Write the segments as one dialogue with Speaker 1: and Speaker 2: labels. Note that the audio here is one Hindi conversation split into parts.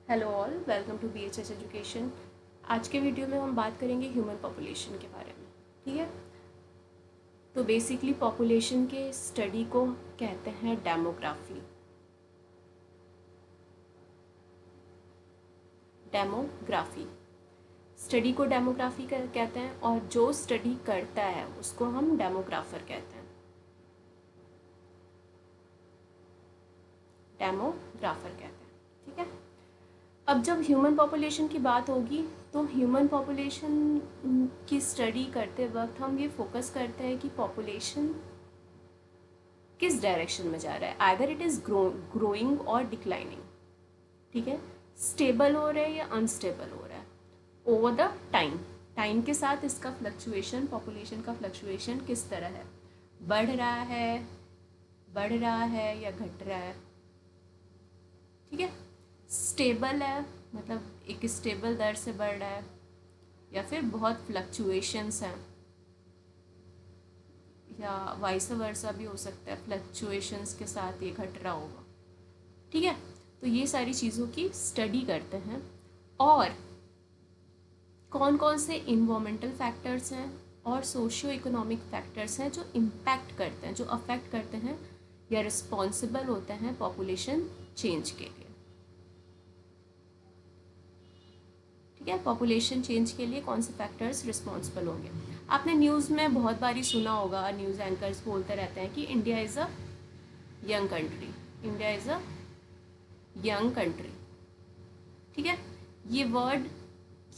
Speaker 1: Hello all, welcome to BHS education. आज के वीडियो में हम बात करेंगे ह्यूमन पॉपुलेशन के बारे में। ठीक है, तो बेसिकली पॉपुलेशन के स्टडी को कहते हैं डेमोग्राफी। डेमोग्राफी स्टडी को डेमोग्राफी कहते हैं, और जो स्टडी करता है उसको हम डेमोग्राफर कहते हैं। डेमोग्राफर कहते हैं। ठीक है, अब जब ह्यूमन पॉपुलेशन की बात होगी तो ह्यूमन पॉपुलेशन की स्टडी करते वक्त हम ये फोकस करते हैं कि पॉपुलेशन किस डायरेक्शन में जा रहा है। आइदर इट इज़ ग्रोइंग और डिक्लाइनिंग। ठीक है, स्टेबल हो रहा है या अनस्टेबल हो रहा है ओवर द टाइम। टाइम के साथ इसका फ्लक्चुएशन, पॉपुलेशन का फ्लक्चुएशन किस तरह है, बढ़ रहा है या घट रहा है। ठीक है, स्टेबल है मतलब एक स्टेबल दर से बढ़ रहा है, या फिर बहुत फ्लक्चुएशंस हैं, या वाइस वर्सा भी हो सकता है, फ्लक्चुएशंस के साथ ये घट रहा होगा। ठीक है, तो ये सारी चीज़ों की स्टडी करते हैं। और कौन कौन से इन्वायरमेंटल फैक्टर्स हैं और सोशियो इकोनॉमिक फैक्टर्स हैं जो इम्पैक्ट करते हैं, जो अफेक्ट करते हैं या रिस्पॉन्सिबल होते हैं पॉपुलेशन चेंज के लिए। ठीक है, पॉपुलेशन चेंज के लिए कौन से फैक्टर्स रिस्पॉन्सिबल होंगे। आपने न्यूज़ में बहुत बारी सुना होगा, न्यूज़ एंकर्स बोलते रहते हैं कि India is a young country, India is a young country. ठीक है, ये वर्ड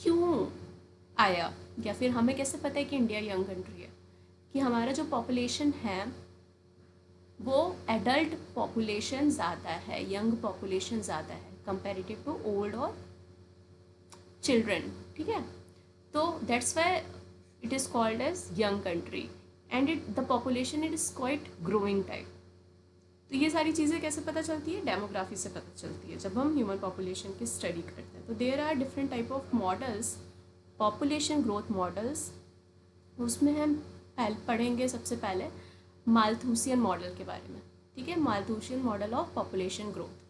Speaker 1: क्यों आया, या फिर हमें कैसे पता है कि इंडिया यंग कंट्री है? कि हमारा जो पॉपुलेशन है वो एडल्ट पॉपुलेशन ज़्यादा है, यंग पॉपुलेशन ज़्यादा है कंपेरेटिव टू ओल्ड और चिल्ड्रन। ठीक है, तो that's why it is called as young country, and the population it is quite growing type. तो ये सारी चीज़ें कैसे पता चलती है? डेमोग्राफी से पता चलती है जब हम ह्यूमन पॉपुलेशन की स्टडी करते हैं। तो there are different type of models, population growth models. उसमें हम पढ़ेंगे सबसे पहले माल्थूसियन मॉडल के बारे में। ठीक है, Malthusian model of population growth.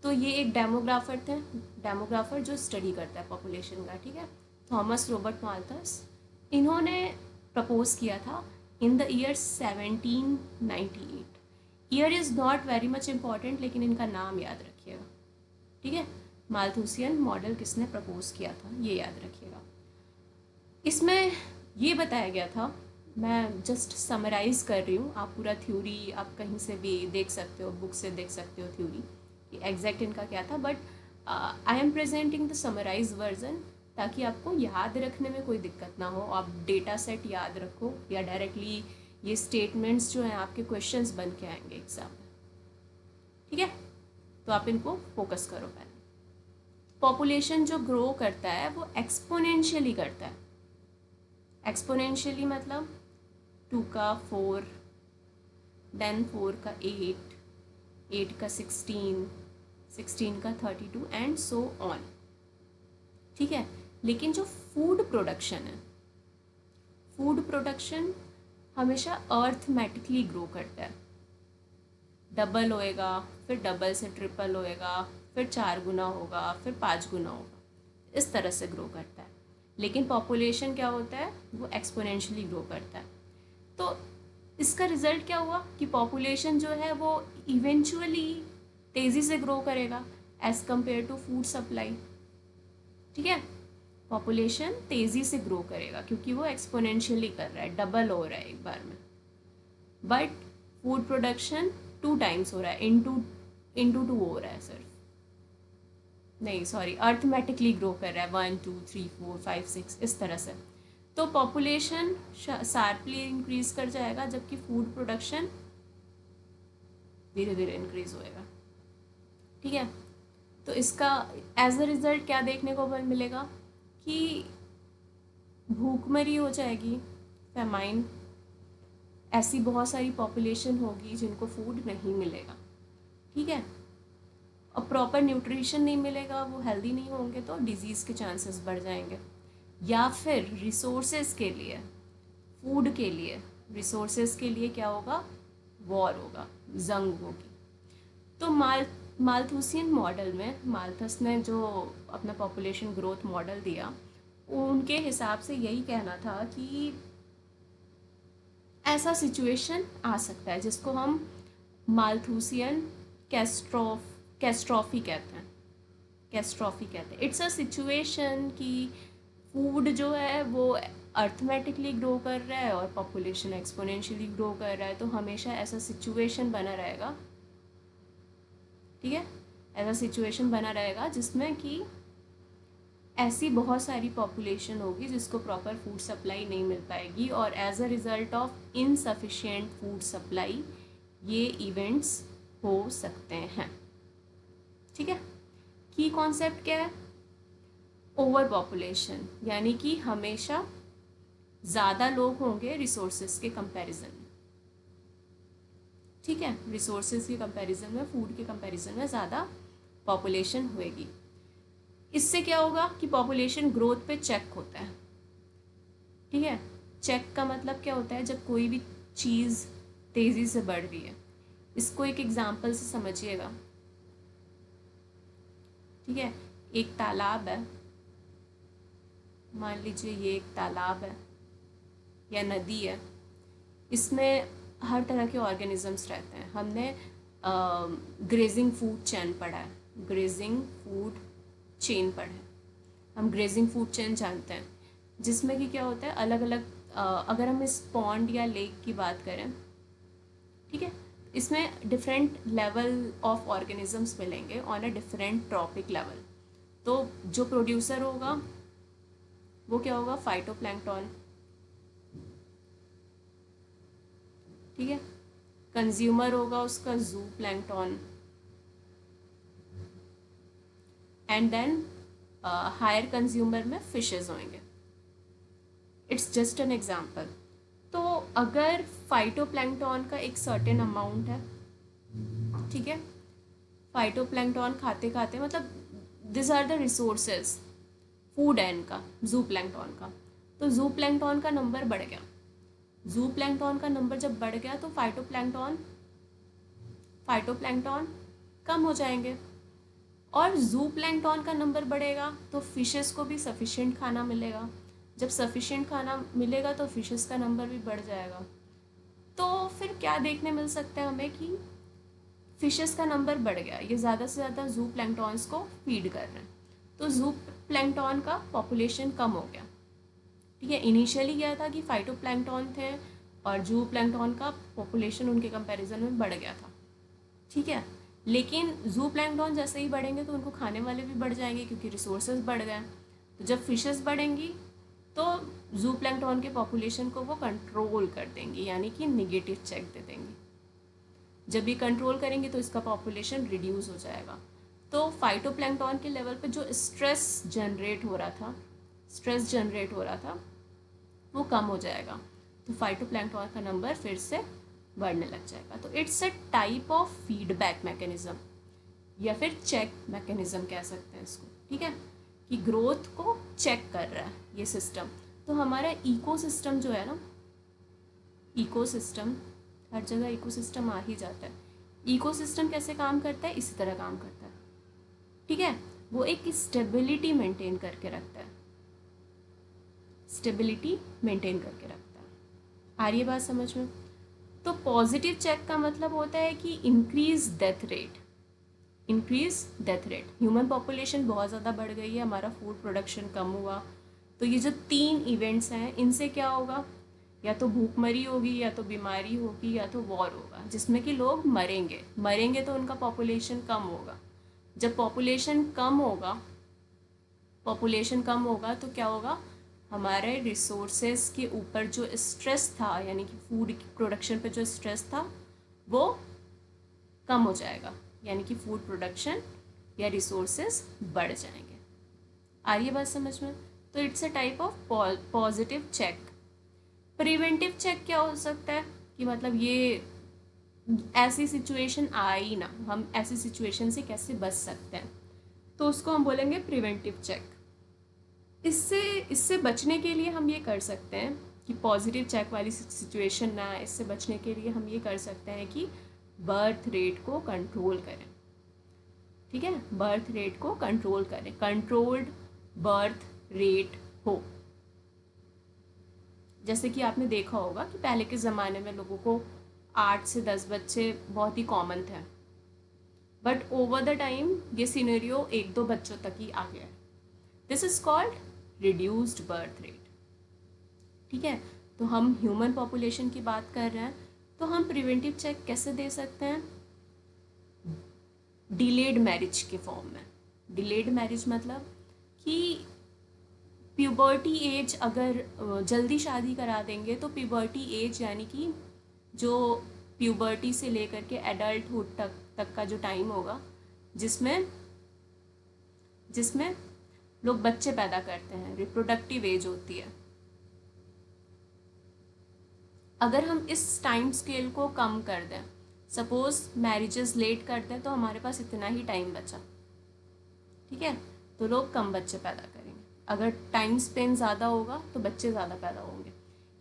Speaker 1: तो ये एक डेमोग्राफर थे, डेमोग्राफर जो स्टडी करता है पॉपुलेशन का। ठीक है, थॉमस रॉबर्ट माल्थस, इन्होंने प्रपोज किया था in the year 1798। Year is not very much important, लेकिन इनका नाम याद रखिएगा। ठीक है, माल्थूसियन मॉडल किसने प्रपोज किया था ये याद रखिएगा। इसमें ये बताया गया था, मैं जस्ट समराइज कर रही हूँ, आप पूरा थ्योरी आप कहीं से भी देख सकते हो, बुक से देख सकते हो थ्योरी कि एग्जैक्ट इनका क्या था, but I am presenting the summarise version ताकि आपको याद रखने में कोई दिक्कत ना हो, आप डेटा सेट याद रखो, या डायरेक्टली ये स्टेटमेंट्स जो हैं आपके क्वेश्चंस बन के आएंगे एग्जाम में। ठीक है, तो आप इनको फोकस करो। पहले पॉपुलेशन जो ग्रो करता है वो एक्सपोनेंशियली करता है। एक्सपोनेंशियली मतलब 2 का 4, देन 4 का 8, 8 का 16, 16 का 32 एंड सो ऑन। ठीक है, लेकिन जो फूड प्रोडक्शन है, फूड प्रोडक्शन हमेशा अर्थमेटिकली ग्रो करता है। डबल होएगा, फिर डबल से ट्रिपल होएगा, फिर 4 गुना होगा, फिर 5 गुना होगा, इस तरह से ग्रो करता है। लेकिन पॉपुलेशन क्या होता है, वो एक्सपोनेंशियली ग्रो करता है। तो इसका रिजल्ट क्या हुआ कि पॉपुलेशन जो है वो इवेंचुअली तेज़ी से ग्रो करेगा as compare to food supply. ठीक है, पॉपुलेशन तेज़ी से ग्रो करेगा क्योंकि वो एक्सपोनेंशियली कर रहा है, डबल हो रहा है एक बार में। बट फूड प्रोडक्शन 2 टाइम्स हो रहा है, इंटू टू हो रहा है सिर्फ, नहीं सॉरी, अर्थमेटिकली ग्रो कर रहा है 1 2 3 4 5 6 इस तरह से। तो पॉपुलेशन शार्पली इंक्रीज कर जाएगा, जबकि फूड प्रोडक्शन धीरे धीरे इंक्रीज होएगा। ठीक है, तो इसका एज अ रिज़ल्ट क्या देखने को मिलेगा कि भूखमरी हो जाएगी, फेमाइन, ऐसी बहुत सारी पॉपुलेशन होगी जिनको फूड नहीं मिलेगा। ठीक है, और प्रॉपर न्यूट्रिशन नहीं मिलेगा, वो हेल्दी नहीं होंगे, तो डिजीज़ के चांसेस बढ़ जाएंगे। या फिर रिसोर्सेज के लिए, फूड के लिए, रिसोर्सेज के लिए क्या होगा, वॉर होगा, जंग होगी। तो मालथूसियन मॉडल में मालथस ने जो अपना पॉपुलेशन ग्रोथ मॉडल दिया, उनके हिसाब से यही कहना था कि ऐसा सिचुएशन आ सकता है जिसको हम मालथूसियन कैस्ट्रॉफी कहते हैं। कैस्ट्रॉफी कहते हैं। इट्स अ सिचुएशन कि फूड जो है वो अर्थमेटिकली ग्रो कर रहा है और पॉपुलेशन एक्सपोनेंशियली ग्रो कर रहा है, तो हमेशा ऐसा सिचुएशन बना रहेगा। ठीक है, ऐसा सिचुएशन बना रहेगा जिसमें कि ऐसी बहुत सारी पॉपुलेशन होगी जिसको प्रॉपर फूड सप्लाई नहीं मिल पाएगी, और as a result of insufficient food supply ये इवेंट्स हो सकते हैं। ठीक है, की कॉन्सेप्ट क्या है? ओवर पॉपुलेशन, यानी कि हमेशा ज़्यादा लोग होंगे रिसोर्सेज के कंपैरिजन में। ठीक है, रिसोर्सेज के कंपैरिजन में, फूड के कंपैरिजन में ज़्यादा पॉपुलेशन होएगी। इससे क्या होगा कि पॉपुलेशन ग्रोथ पे चेक होता है। ठीक है, चेक का मतलब क्या होता है? जब कोई भी चीज़ तेज़ी से बढ़ रही है। इसको एक एग्जांपल से समझिएगा। ठीक है, एक तालाब है, मान लीजिए ये एक तालाब है या नदी है, इसमें हर तरह के ऑर्गेनिजम्स रहते हैं। हमने ग्रेजिंग फूड चेन पढ़ा है, ग्रेजिंग फूड चेन पढ़ा है, हम ग्रेजिंग फूड चेन जानते हैं, जिसमें कि क्या होता है, अलग अलग अगर हम इस पॉन्ड या लेक की बात करें, ठीक है, इसमें डिफरेंट लेवल ऑफ ऑर्गेनिजम्स मिलेंगे on a different trophic level. तो जो प्रोड्यूसर होगा वो क्या होगा? फाइटोप्लैंक्टन। ठीक है, कंज्यूमर होगा उसका zooplankton, and then higher consumer में फिशेज होंगे। It's just an example. तो अगर फाइटोप्लैंक्टन का एक सर्टेन अमाउंट है, ठीक है, फाइटोप्लैंक्टन खाते खाते, मतलब this are the resources, food है इनका, जू प्लैंक्टन का। तो जू प्लैंक्टन का नंबर बढ़ गया। जू प्लैंक्टन का नंबर जब बढ़ गया तो फाइटोप्लैंक्टन कम हो जाएंगे, और जू प्लैंक्टन का नंबर बढ़ेगा तो फिशेस को भी सफिशिएंट खाना मिलेगा। जब सफिशिएंट खाना मिलेगा तो फिशेस का नंबर भी बढ़ जाएगा। तो फिर क्या देखने मिल सकता है हमें कि फिशेस का नंबर बढ़ गया, ये ज़्यादा से ज़्यादा जू प्लैंक्टन्स को फीड कर रहे हैं, तो जू प्लैंक्टन का पॉपुलेशन कम हो गया। ठीक है, इनिशियली क्या था कि फाइटोप्लैंक्टन थे और जू प्लैंक्टन का पॉपुलेशन उनके कंपैरिजन में बढ़ गया था। ठीक है, लेकिन जू प्लैंक्टन जैसे ही बढ़ेंगे तो उनको खाने वाले भी बढ़ जाएंगे क्योंकि रिसोर्सेज बढ़ गए। तो जब फिशेस बढ़ेंगी तो जू प्लैंक्टन के पॉपुलेशन को वो कंट्रोल कर देंगी, यानी कि निगेटिव चेक दे देंगी। जब ये कंट्रोल करेंगे तो इसका पॉपुलेशन रिड्यूस हो जाएगा। तो फाइटोप्लैंक्टन के लेवल पे जो स्ट्रेस जनरेट हो रहा था वो कम हो जाएगा, तो फाइटोप्लैंक्टन का नंबर फिर से बढ़ने लग जाएगा। तो it's a type of feedback mechanism या फिर चेक मैकेनिज्म कह सकते हैं इसको। ठीक है, कि ग्रोथ को चेक कर रहा है ये सिस्टम। तो हमारा इकोसिस्टम जो है ना, इकोसिस्टम, हर जगह इकोसिस्टम आ ही जाता है। इकोसिस्टम कैसे काम करता है? इसी तरह काम करता है। ठीक है, वो एक स्टेबिलिटी मेंटेन करके रखता है, स्टेबिलिटी मेंटेन करके रखता है। आ रही है बात समझ में? तो पॉजिटिव चेक का मतलब होता है कि increase death rate. Human population बहुत ज़्यादा बढ़ गई है, हमारा फूड प्रोडक्शन कम हुआ, तो ये जो 3 इवेंट्स हैं इनसे क्या होगा? या तो भूखमरी होगी, या तो बीमारी होगी, या तो वॉर होगा, जिसमें कि लोग मरेंगे तो उनका पॉपुलेशन कम होगा। जब पॉपुलेशन कम होगा तो क्या होगा? हमारे रिसोर्सेज के ऊपर जो स्ट्रेस था, यानी कि फूड प्रोडक्शन पे जो स्ट्रेस था वो कम हो जाएगा, यानी कि फूड प्रोडक्शन या रिसोर्सेज बढ़ जाएंगे। आ रही है बात समझ में? तो it's a type of positive check. Preventive check क्या हो सकता है? कि मतलब ये ऐसी सिचुएशन आई ना, हम ऐसी सिचुएशन से कैसे बच सकते हैं, तो उसको हम बोलेंगे प्रिवेंटिव चेक। इससे बचने के लिए हम ये कर सकते हैं कि पॉजिटिव चेक वाली सिचुएशन ना, इससे बचने के लिए हम ये कर सकते हैं कि बर्थ रेट को कंट्रोल करें। ठीक है, बर्थ रेट को कंट्रोल करें, कंट्रोल्ड बर्थ रेट हो। जैसे कि आपने देखा होगा कि पहले के ज़माने में लोगों को 8 से 10 बच्चे बहुत ही कॉमन थे, बट ओवर द टाइम ये सिनेरियो 1-2 बच्चों तक ही आ गया है। This is called reduced birth rate. ठीक है, तो हम ह्यूमन पॉपुलेशन की बात कर रहे हैं, तो हम प्रिवेंटिव चेक कैसे दे सकते हैं? डिलेड मैरिज के फॉर्म में। डिलेड मैरिज मतलब कि प्यूबर्टी एज, अगर जल्दी शादी करा देंगे तो प्यूबर्टी एज यानी कि जो प्यूबर्टी से लेकर के एडल्टहुड तक का जो टाइम होगा जिसमें जिसमें लोग बच्चे पैदा करते हैं, रिप्रोडक्टिव एज होती है, अगर हम इस टाइम स्केल को कम कर दें, सपोज मैरिजेस लेट कर दें, तो हमारे पास इतना ही टाइम बचा, ठीक है, तो लोग कम बच्चे पैदा करेंगे। अगर टाइम स्पेन ज़्यादा होगा तो बच्चे ज़्यादा पैदा होंगे।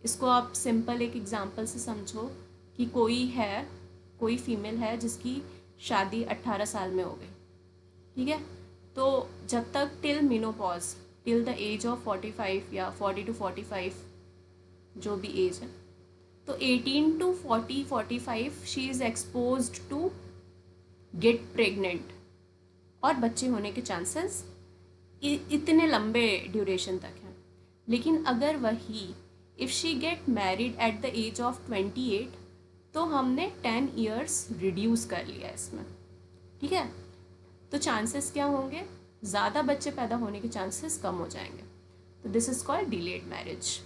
Speaker 1: इसको आप सिंपल एक एग्जांपल से समझो कि कोई फीमेल है जिसकी शादी 18 साल में हो गई, ठीक है, तो जब तक till menopause, till the age of 45 या 40 to 45 जो भी एज है, तो 18 to 45 she is exposed to get pregnant, और बच्चे होने के चांसेस इतने लंबे ड्यूरेशन तक हैं। लेकिन अगर वही if she get married at the age of 28, तो हमने 10 ईयर्स रिड्यूस कर लिया इसमें, ठीक है, तो चांसेस क्या होंगे? ज़्यादा बच्चे पैदा होने के चांसेस कम हो जाएंगे। तो this is called delayed marriage.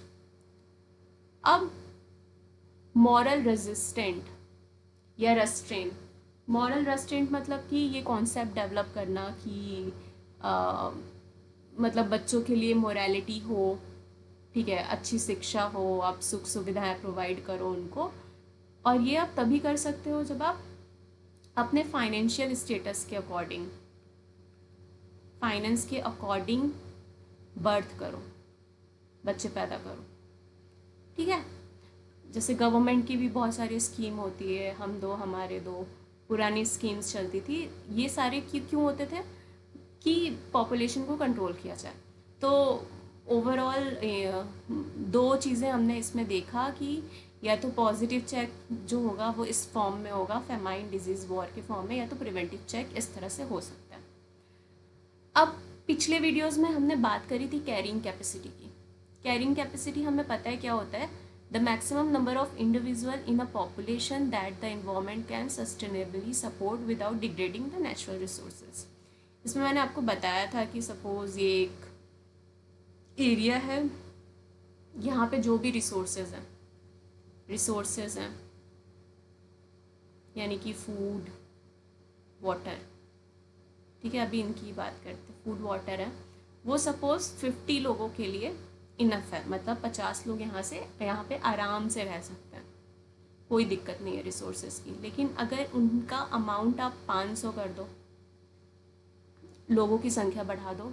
Speaker 1: अब मॉरल रेजिस्टेंट या रेस्ट्रेन, मॉरल रेस्ट्रेंट मतलब कि ये कॉन्सेप्ट डेवलप करना कि मतलब बच्चों के लिए मोरालिटी हो, ठीक है, अच्छी शिक्षा हो, आप सुख सुविधाएं प्रोवाइड करो उनको, और ये आप तभी कर सकते हो जब आप अपने फाइनेंशियल स्टेटस के अकॉर्डिंग, फाइनेंस के अकॉर्डिंग बर्थ करो, बच्चे पैदा करो, ठीक है। जैसे गवर्नमेंट की भी बहुत सारी स्कीम होती है, हम दो हमारे दो, पुरानी स्कीम्स चलती थी, ये सारे क्यों होते थे? कि पॉपुलेशन को कंट्रोल किया जाए। तो ओवरऑल दो चीज़ें हमने इसमें देखा कि या तो पॉजिटिव चेक जो होगा वो इस फॉर्म में होगा, फेमाइन डिजीज़ वॉर के फॉर्म में, या तो प्रिवेंटिव चेक इस तरह से हो सकता है। अब पिछले वीडियोस में हमने बात करी थी कैरिंग कैपेसिटी की। कैरिंग कैपेसिटी हमें पता है क्या होता है? The maximum number of individual in a population that the environment can sustainably support without degrading the natural resources. इसमें मैंने आपको बताया था कि सपोज़ ये एक एरिया है, यहाँ पे जो भी रिसोर्सेज हैं यानी कि फूड, वाटर, ठीक है, अभी इनकी बात करते हैं। फूड वाटर है, वो सपोज़ 50 लोगों के लिए इनफ है, मतलब 50 लोग यहाँ पे आराम से रह सकते हैं, कोई दिक्कत नहीं है रिसोर्सेज की। लेकिन अगर उनका अमाउंट आप 500 कर दो, लोगों की संख्या बढ़ा दो,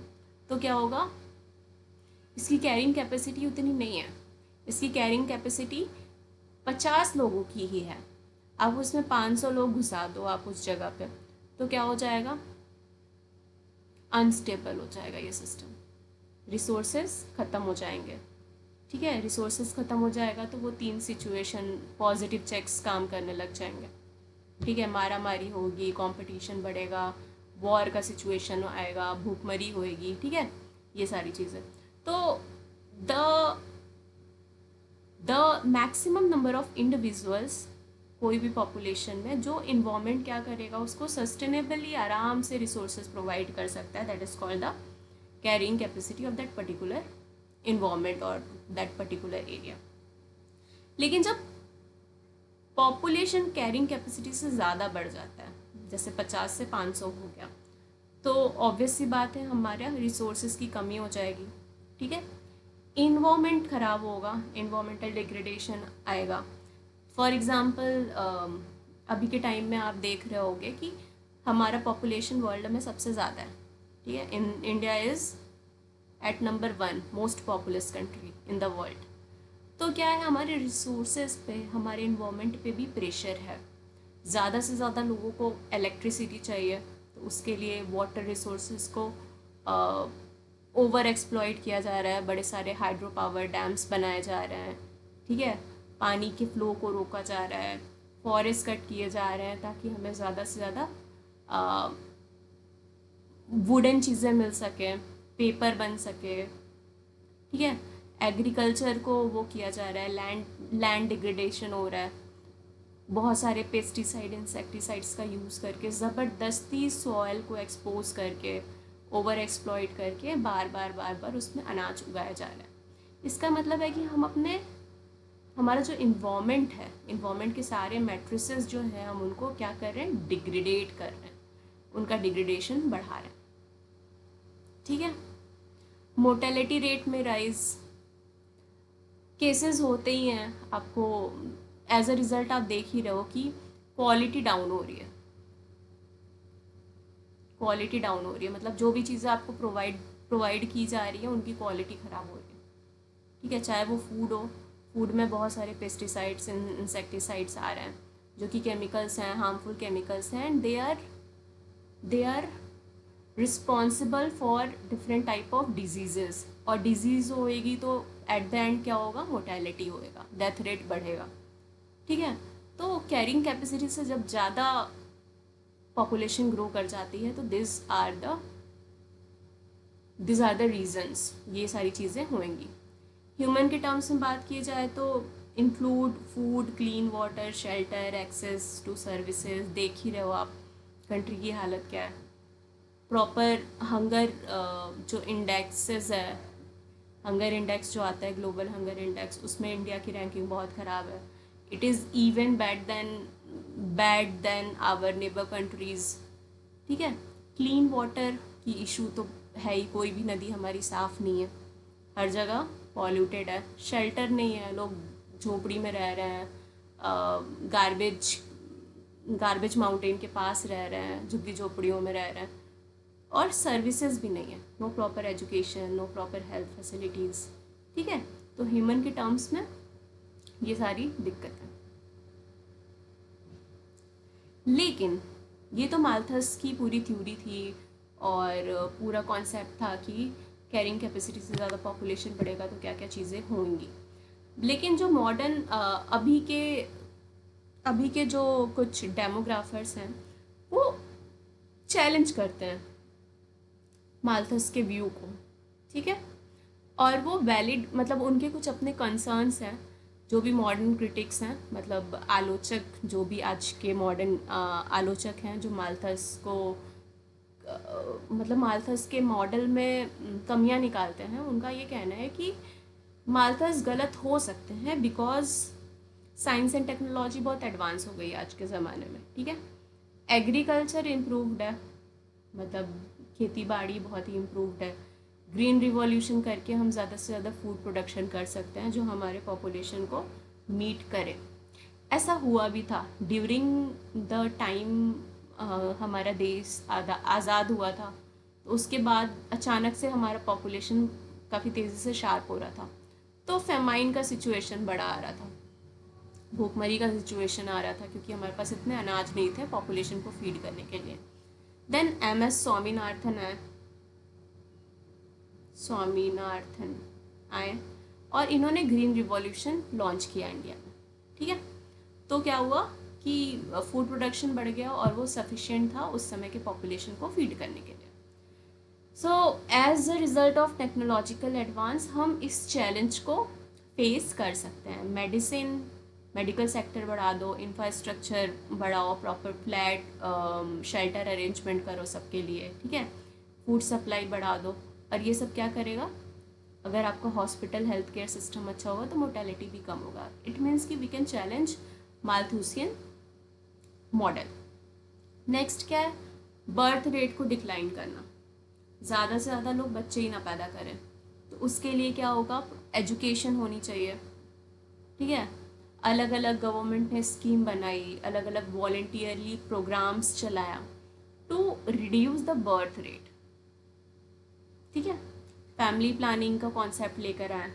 Speaker 1: तो क्या होगा? इसकी कैरिंग कैपेसिटी उतनी नहीं है, इसकी कैरिंग कैपेसिटी 50 लोगों की ही है। अब उसमें 500 लोग घुसा दो आप उस जगह पे, तो क्या हो जाएगा? अनस्टेबल हो जाएगा ये सिस्टम, रिसोर्सेज ख़त्म हो जाएंगे, ठीक है। रिसोर्सेज ख़त्म हो जाएगा तो वो 3 सिचुएशन पॉजिटिव चेक्स काम करने लग जाएंगे, ठीक है। मारा मारी होगी, कंपटीशन बढ़ेगा, वॉर का सिचुएशन आएगा, भूखमरी होएगी, ठीक है, ये सारी चीज़ें। तो the maximum number of individuals कोई भी पॉपुलेशन में, जो इन्वायरमेंट क्या करेगा, उसको सस्टेनेबली आराम से रिसोर्सेज प्रोवाइड कर सकता है, that is called the carrying capacity of that particular environment और दैट पर्टिकुलर एरिया। लेकिन जब पॉपुलेशन कैरिंग कैपेसिटी से ज़्यादा बढ़ जाता है, जैसे 50 से 500 हो गया, तो ऑब्वियस सी बात है हमारे रिसोर्सेज की कमी हो जाएगी, ठीक है। इन्वायरमेंट ख़राब होगा, इन्वायरमेंटल डिग्रेडेशन आएगा। फॉर एग्ज़ाम्पल अभी के टाइम में आप देख रहे होगे कि हमारा पॉपुलेशन वर्ल्ड में सबसे ज़्यादा है, ठीक है। India is at number 1 most populous country in the world. तो क्या है, हमारे रिसोर्सेज पे, हमारे इन्वायरमेंट पे भी प्रेशर है। ज़्यादा से ज़्यादा लोगों को इलेक्ट्रिसिटी चाहिए, तो उसके लिए वाटर रिसोर्सेज को ओवर एक्सप्लॉइट किया जा रहा है, बड़े सारे हाइड्रो पावर डैम्स बनाए जा रहे हैं, ठीक है, पानी के फ्लो को रोका जा रहा है, फॉरेस्ट कट किए जा रहे हैं ताकि हमें ज़्यादा से ज़्यादा वुडन चीज़ें मिल सकें, पेपर बन सके, ठीक है। एग्रीकल्चर को वो किया जा रहा है, लैंड डिग्रेडेशन हो रहा है, बहुत सारे पेस्टिसाइड इंसेक्टिसाइड्स का यूज़ करके ज़बरदस्ती सॉइल को एक्सपोज करके ओवर एक्सप्लॉइट करके बार बार उसमें अनाज उगाया जा रहा है। इसका मतलब है कि हम अपने हमारा जो इन्वामेंट है, इन्वामेंट के सारे मैट्रिसेस जो हैं हम उनको क्या कर रहे हैं, डिग्रेडेट कर रहे हैं, उनका डिग्रेडेशन बढ़ा रहे हैं, ठीक है। मोर्टेलिटी रेट में राइज, केसेस होते ही हैं, आपको एज अ रिज़ल्ट आप देख ही रहे हो कि क्वालिटी डाउन हो रही है, क्वालिटी डाउन हो रही है, मतलब जो भी चीज़ें आपको प्रोवाइड की जा रही है उनकी क्वालिटी ख़राब हो रही है, ठीक है। चाहे वो फूड हो, फूड में बहुत सारे पेस्टिसाइड्स इंसेक्टिसाइड्स आ रहे हैं जो कि केमिकल्स हैं, हार्मफुल केमिकल्स हैं, and they are responsible for different type of diseases, और डिजीज़ होएगी तो एट द एंड क्या होगा, मोर्टेलिटी होएगा, डेथ रेट बढ़ेगा, ठीक है। तो कैरिंग कैपेसिटी से जब ज़्यादा पॉपुलेशन ग्रो कर जाती है तो दिस आर द रीजंस, ये सारी चीज़ें होंगी। ह्यूमन के टर्म्स में बात की जाए तो include food, clean water, shelter, access to services, देख ही रहे हो आप कंट्री की हालत क्या है। प्रॉपर हंगर जो इंडेक्सेस है, हंगर इंडेक्स जो आता है, ग्लोबल हंगर इंडेक्स, उसमें इंडिया की रैंकिंग बहुत ख़राब है। It is even bad than our neighbour countries, ठीक है। क्लीन वाटर की इशू तो है ही, कोई भी नदी हमारी साफ़ नहीं है, हर जगह पॉल्यूटेड है। शेल्टर नहीं है, लोग झोपड़ी में रह रहे हैं, गार्बेज माउंटेन के पास रह रहे हैं, झुग्गी झोपड़ियों में रह रहे हैं, और सर्विसेज भी नहीं है, no proper education, no proper health facilities, ठीक है। तो ह्यूमन के टर्म्स में ये सारी दिक्कत है। लेकिन ये तो माल्थस की पूरी थ्योरी थी और पूरा कॉन्सेप्ट था कि कैरिंग कैपेसिटी से ज़्यादा पॉपुलेशन बढ़ेगा तो क्या क्या चीज़ें होंगी। लेकिन जो मॉडर्न अभी के जो कुछ डेमोग्राफर्स हैं वो चैलेंज करते हैं माल्थस के व्यू को, ठीक है। और वो वैलिड, मतलब उनके कुछ अपने कंसर्न्स हैं, जो भी मॉडर्न क्रिटिक्स हैं, मतलब आलोचक, जो भी आज के मॉडर्न आलोचक हैं जो माल्थस को मतलब माल्थस के मॉडल में कमियां निकालते हैं, उनका ये कहना है कि माल्थस गलत हो सकते हैं बिकॉज साइंस एंड टेक्नोलॉजी बहुत एडवांस हो गई है आज के ज़माने में, ठीक है। एग्रीकल्चर इम्प्रूव्ड है, मतलब खेती बाड़ी बहुत ही इम्प्रूव्ड है। ग्रीन रिवॉल्यूशन करके हम ज़्यादा से ज़्यादा फूड प्रोडक्शन कर सकते हैं जो हमारे पॉपुलेशन को मीट करे। ऐसा हुआ भी था ड्यूरिंग द टाइम हमारा देश आज़ाद हुआ था, तो उसके बाद अचानक से हमारा पॉपुलेशन काफ़ी तेज़ी से शार्प हो रहा था, तो फेमाइन का सिचुएशन बड़ा आ रहा था, भूखमरी का सिचुएशन आ रहा था, क्योंकि हमारे पास इतने अनाज नहीं थे पॉपुलेशन को फीड करने के लिए। देन MS स्वामीनाथन आए और इन्होंने ग्रीन रिवॉल्यूशन लॉन्च किया इंडिया में, ठीक है। तो क्या हुआ कि फूड प्रोडक्शन बढ़ गया और वो सफिशिएंट था उस समय के पॉपुलेशन को फीड करने के लिए। So as a result of technological advance हम इस चैलेंज को फेस कर सकते हैं। मेडिकल सेक्टर बढ़ा दो, इंफ्रास्ट्रक्चर बढ़ाओ, प्रॉपर फ्लैट शेल्टर अरेंजमेंट करो सबके लिए, ठीक है, फूड सप्लाई बढ़ा दो, और ये सब क्या करेगा, अगर आपका हॉस्पिटल हेल्थ केयर सिस्टम अच्छा होगा तो मोर्टेलिटी भी कम होगा। इट मीन्स कि we can challenge Malthusian model. Next क्या है, बर्थ रेट को डिक्लाइन करना, ज़्यादा से ज़्यादा लोग बच्चे ही ना पैदा करें, तो उसके लिए क्या होगा, एजुकेशन होनी चाहिए, ठीक है। अलग अलग गवर्नमेंट ने स्कीम बनाई, अलग अलग वॉलेंटियरली प्रोग्राम्स चलाया to reduce the birth rate, ठीक है। फैमिली प्लानिंग का कॉन्सेप्ट लेकर आए,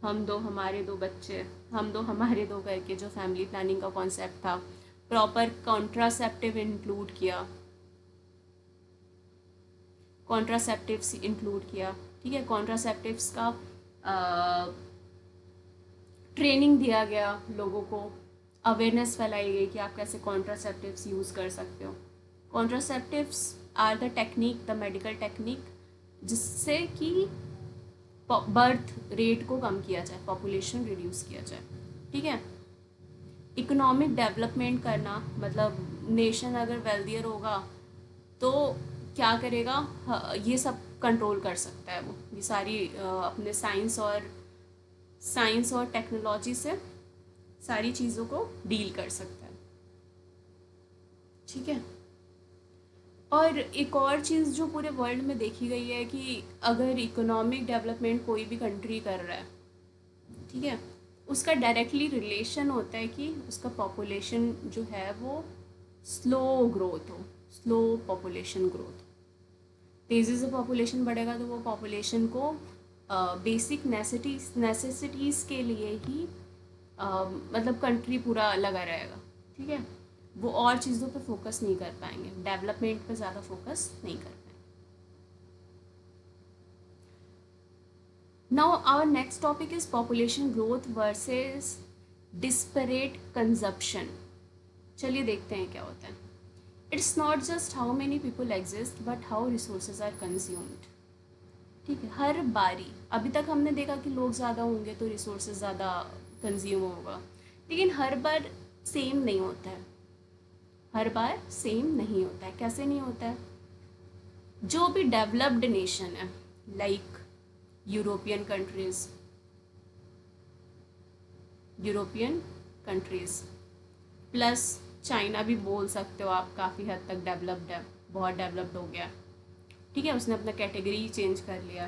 Speaker 1: हम दो हमारे दो बच्चे, हम दो हमारे दो करके जो फैमिली प्लानिंग का कॉन्सेप्ट था, प्रॉपर कॉन्ट्रासेप्टिव इंक्लूड किया, कॉन्ट्रासेप्टिव्स इंक्लूड किया, ठीक है। कॉन्ट्रासेप्टिव्स का ट्रेनिंग दिया गया, लोगों को अवेयरनेस फैलाई गई कि आप कैसे कॉन्ट्रासेप्टिव्स यूज़ कर सकते हो। Contraceptives are the technique, the medical technique जिससे कि बर्थ रेट को कम किया जाए, पॉपुलेशन रिड्यूस किया जाए, ठीक है। इकोनॉमिक डेवलपमेंट करना, मतलब नेशन अगर वेल्दियर होगा तो क्या करेगा, ये सब कंट्रोल कर सकता है वो, ये सारी अपने साइंस और टेक्नोलॉजी से सारी चीज़ों को डील कर सकता है, ठीक है। और एक और चीज़ जो पूरे वर्ल्ड में देखी गई है कि अगर इकोनॉमिक डेवलपमेंट कोई भी कंट्री कर रहा है, ठीक है, उसका डायरेक्टली रिलेशन होता है कि उसका पॉपुलेशन जो है वो स्लो ग्रोथ हो, स्लो पॉपुलेशन ग्रोथ। तेज़ी से पॉपुलेशन बढ़ेगा तो वो पॉपुलेशन को बेसिक नेसेसिटीज़ के लिए ही मतलब कंट्री पूरा लगा रहेगा, ठीक है। वो और चीज़ों पे फोकस नहीं कर पाएंगे, डेवलपमेंट पे ज़्यादा फोकस नहीं कर पाएंगे। Now our next topic is population growth versus disparate consumption. चलिए देखते हैं क्या होता है। It's not just how many people exist but how resources are consumed, ठीक है। हर बारी अभी तक हमने देखा कि लोग ज़्यादा होंगे तो रिसोर्सेज ज़्यादा कंज्यूम होगा, लेकिन हर बार सेम नहीं होता है, हर बार सेम नहीं होता है। कैसे नहीं होता है? जो भी डेवलप्ड नेशन है like European countries plus China भी बोल सकते हो आप, काफ़ी हद तक डेवलप्ड है, बहुत डेवलप्ड हो गया, ठीक है, उसने अपना कैटेगरी चेंज कर लिया।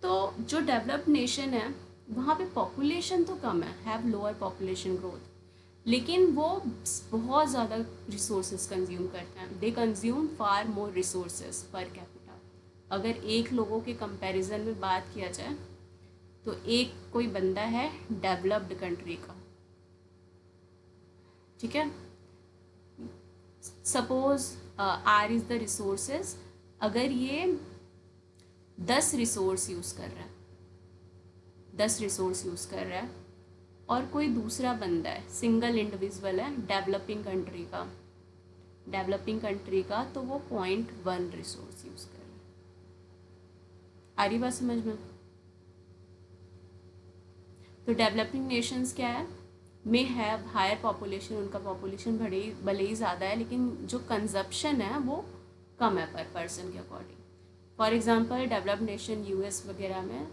Speaker 1: तो जो डेवलप्ड नेशन है वहाँ पे पॉपुलेशन तो कम है, हैव लोअर पॉपुलेशन ग्रोथ, लेकिन वो बहुत ज़्यादा रिसोर्सेज कंज्यूम करते हैं। They consume far more resources per capita. अगर एक लोगों के कंपैरिजन में बात किया जाए तो एक कोई बंदा है डेवलप्ड कंट्री का, ठीक है, suppose R is the resources, अगर ये 10 रिसोर्स यूज़ कर रहा है, 10 रिसोर्स यूज़ कर रहा है और कोई दूसरा बंदा है, सिंगल इंडिविजुअल है डेवलपिंग कंट्री का, तो वो 0.1 रिसोर्स यूज़ कर रहा है। आ रही बात समझ में? तो डेवलपिंग नेशंस क्या है, मे हैव हायर पॉपुलेशन, उनका पॉपुलेशन भले ही ज़्यादा है लेकिन जो कंजप्शन है वो कम है पर पर्सन के according. For example developed nation US वगैरह में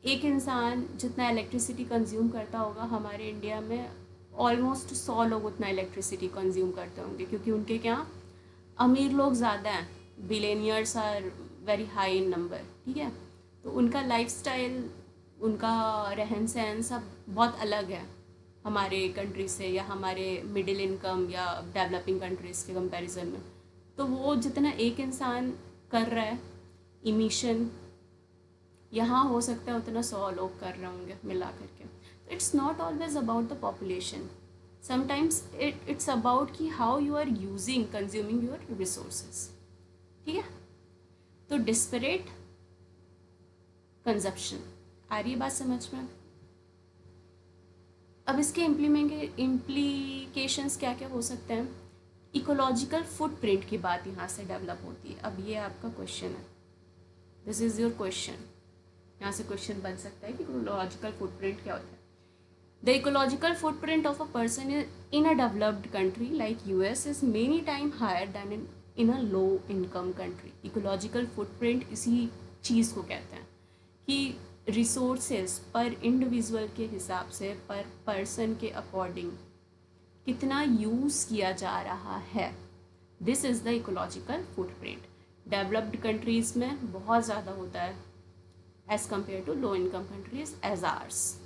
Speaker 1: एक इंसान जितना इलेक्ट्रिसिटी कंज्यूम करता होगा, हमारे इंडिया में ऑलमोस्ट 100 लोग उतना इलेक्ट्रिसिटी कंज्यूम करते होंगे, क्योंकि उनके क्या अमीर लोग ज़्यादा हैं, billionaires are very high in number, ठीक है। तो उनका लाइफस्टाइल, उनका रहन सहन सब बहुत अलग है हमारे कंट्री से या हमारे मिडिल इनकम या डेवलपिंग कंट्रीज़ के कंपैरिजन में। तो वो जितना एक इंसान कर रहा है इमिशन, यहाँ हो सकता है उतना 100 लोग कर रहे होंगे मिला करके। तो it's not always about the population, sometimes it's about कि how you are using consuming your resources, ठीक है। तो डिस्परेट कंजप्शन, आ रही है बात समझ में? अब इसके इम्प्लीकेशंस क्या क्या हो सकते हैं? इकोलॉजिकल फुटप्रिंट की बात यहाँ से डेवलप होती है। अब ये आपका क्वेश्चन है, दिस इज़ योर क्वेश्चन, यहाँ से क्वेश्चन बन सकता है कि इकोलॉजिकल फुटप्रिंट क्या होता है। The ecological footprint of a person in a developed country like US is many time higher than in a low income country. Ecological footprint इसी चीज़ को कहते हैं कि रिसोर्सेज पर इंडिविजुअल के हिसाब से, पर पर्सन के अकॉर्डिंग कितना यूज़ किया जा रहा है, this is the ecological footprint. Developed countries में बहुत ज़्यादा होता है as compare to low income countries as ours.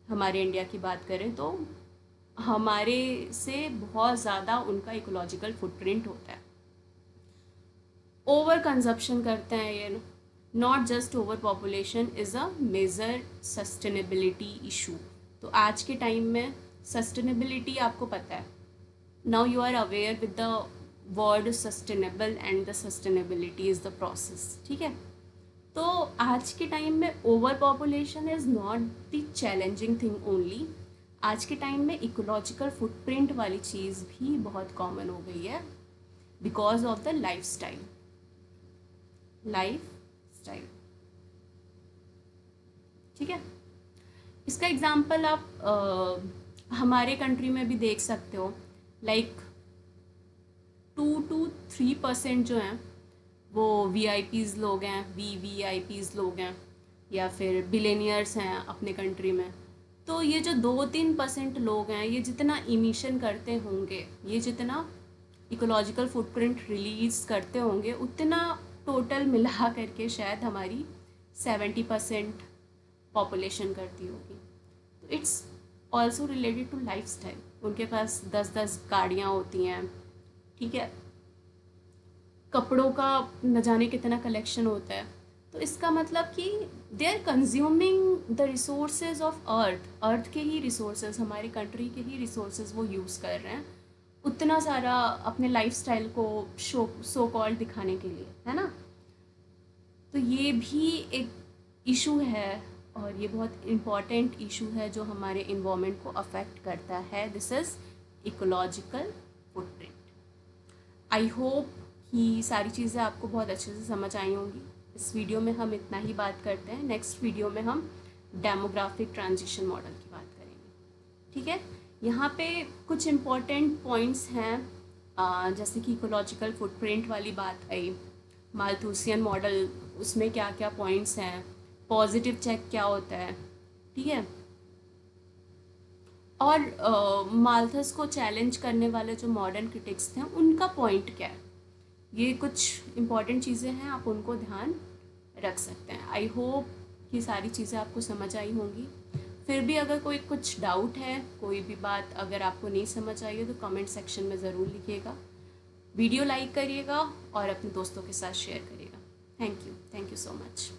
Speaker 1: हमारे इंडिया की बात करें तो हमारे से बहुत ज़्यादा उनका इकोलॉजिकल फुटप्रिंट होता है। ओवर कंजप्शन करते हैं ये, not just over population is a major sustainability issue. तो आज के टाइम में सस्टेनेबिलिटी आपको पता है, now you are aware with the word sustainable and the sustainability is the process, ठीक है। तो आज के टाइम में over population is not the challenging thing only. आज के टाइम में इकोलॉजिकल फुटप्रिंट वाली चीज़ भी बहुत कॉमन हो गई है because of the life style. ठीक है। इसका एग्जाम्पल आप हमारे कंट्री में भी देख सकते हो। लाइक 2 to 3% जो हैं वो VIPs लोग हैं, VVIPs लोग हैं, या फिर बिलेनियर्स हैं अपने कंट्री में। तो ये जो 2-3% लोग हैं, ये जितना इमिशन करते होंगे, ये जितना इकोलॉजिकल फुटप्रिंट रिलीज़ करते होंगे, उतना टोटल मिला करके शायद हमारी 70% पॉपुलेशन करती होगी। तो it's also related to life style. उनके पास 10-10 गाड़ियाँ होती हैं, ठीक है, कपड़ों का न जाने कितना कलेक्शन होता है। तो इसका मतलब कि they are consuming the resources of earth के ही रिसोर्सेज, हमारे कंट्री के ही रिसोर्सेज वो यूज़ कर रहे हैं उतना सारा अपने लाइफस्टाइल को सो कॉल्ड दिखाने के लिए, है ना। तो ये भी एक इशू है और ये बहुत इम्पॉर्टेंट इशू है जो हमारे इन्वायरमेंट को अफेक्ट करता है। This is ecological footprint. I hope कि सारी चीज़ें आपको बहुत अच्छे से समझ आई होंगी। इस वीडियो में हम इतना ही बात करते हैं। नेक्स्ट वीडियो में हम डेमोग्राफिक ट्रांजिशन मॉडल की बात करेंगे, ठीक है। यहाँ पे कुछ इम्पॉर्टेंट पॉइंट्स हैं, जैसे कि इकोलॉजिकल फुटप्रिंट वाली बात आई, माल्थूसियन मॉडल, उसमें क्या क्या पॉइंट्स हैं, पॉजिटिव चेक क्या होता है, ठीक है, और माल्थस को चैलेंज करने वाले जो मॉडर्न क्रिटिक्स थे उनका पॉइंट क्या है। ये कुछ इम्पॉर्टेंट चीज़ें हैं, आप उनको ध्यान रख सकते हैं। आई होप कि सारी चीज़ें आपको समझ आई होंगी। फिर भी अगर कोई कुछ डाउट है, कोई भी बात अगर आपको नहीं समझ आई है तो कमेंट सेक्शन में ज़रूर लिखिएगा। वीडियो लाइक करिएगा और अपने दोस्तों के साथ शेयर करिएगा। Thank you so much.